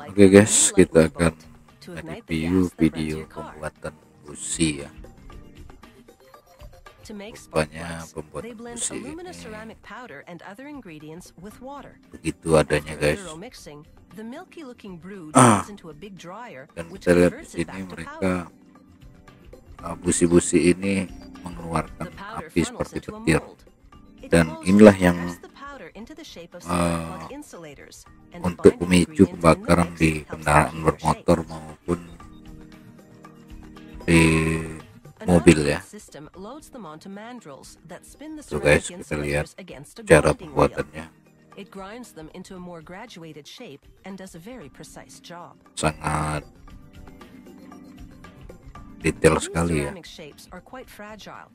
Oke guys, kita akan review video pembuatan busi ya. Rupanya pembuatan busi ini begitu adanya guys. Dan kita lihat di sini mereka busi-busi ini mengeluarkan api seperti petir. Dan inilah yang untuk memicu kebakaran di kendaraan bermotor maupun di mobil ya. Tuh guys, kita lihat cara pembuatannya sangat detail sekali ya.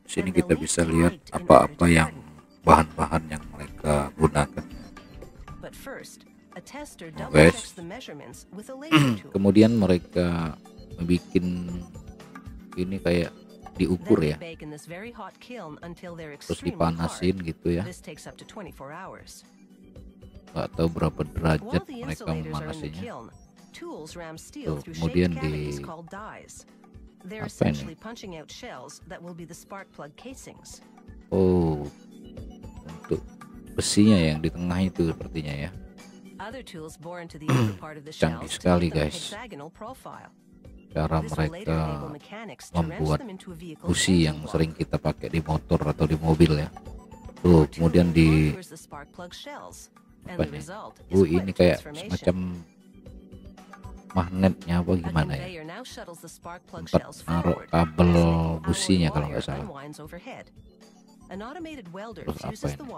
Sini kita bisa lihat apa-apa yang bahan-bahan yang mereka gunakan. Guys, kemudian mereka bikin ini kayak diukur ya, terus dipanasin gitu ya. Nggak tahu berapa derajat mereka memanasinya. Tuh, kemudian di apa ini? Oh, untuk besinya yang di tengah itu sepertinya ya. Canggih sekali guys cara mereka membuat busi yang sering kita pakai di motor atau di mobil ya. Tuh, kemudian di apa nih? Ini kayak semacam magnetnya apa gimana ya, tempat naruh kabel businya kalau nggak salah. Terus apa ini?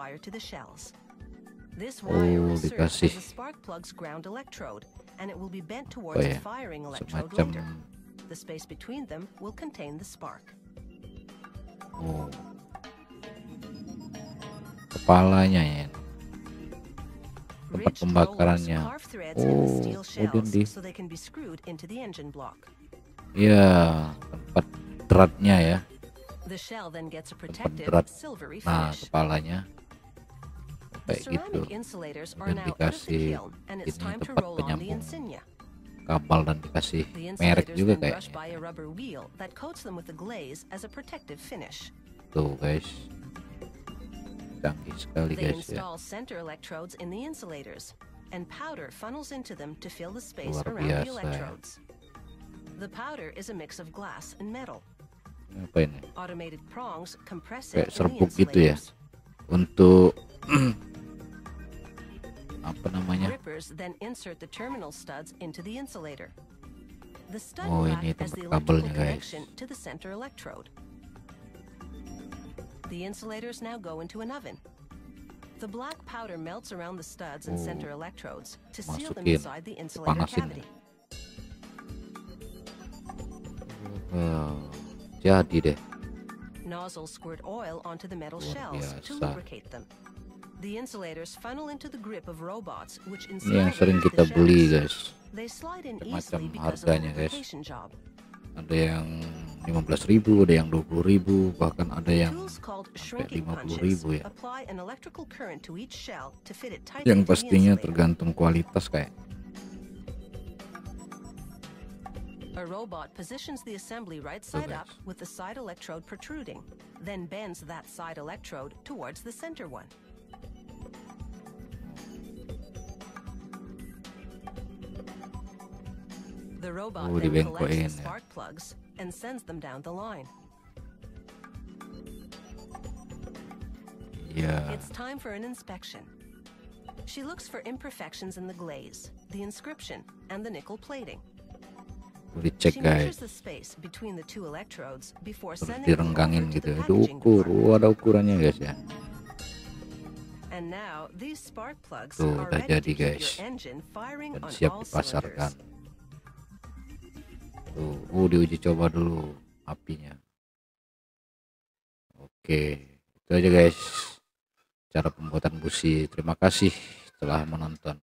Oh, dikasih apa ya, semacam kepalanya ya, tempat pembakarannya. Kemudian di ya tempat dratnya ya, tempat drat, nah kepalanya kayak gitu, dan dikasih ini tempat penyambung kabel dan dikasih merek juga kayaknya. Tuh guys, canggih sekali guys ya, luar biasa ya. Apa ini, kayak serbuk gitu ya untuk apa namanya, oh ini tempat kabelnya guys. Masukin, panasin ya. Jadi deh, ini yang sering kita beli guys, macam harganya guys, ada yang 15.000, ada yang 20.000, bahkan ada yang sampai 50.000 ya. Yang pastinya tergantung kualitas kayak. A robot positions the assembly right side up with the side electrode protruding, then bends that side electrode towards the center one. The robot then collects the spark plugs and sends them down the line. It's time for an inspection. She looks for imperfections in the glaze, the inscription, and the nickel plating. Dicek guys, terus direnggangin gitu, diukur, ada ukurannya guys ya. Tuh udah jadi guys, dan siap dipasarkan. Tuh, diuji coba dulu apinya. Oke, itu aja guys cara pembuatan busi. Terima kasih telah menonton.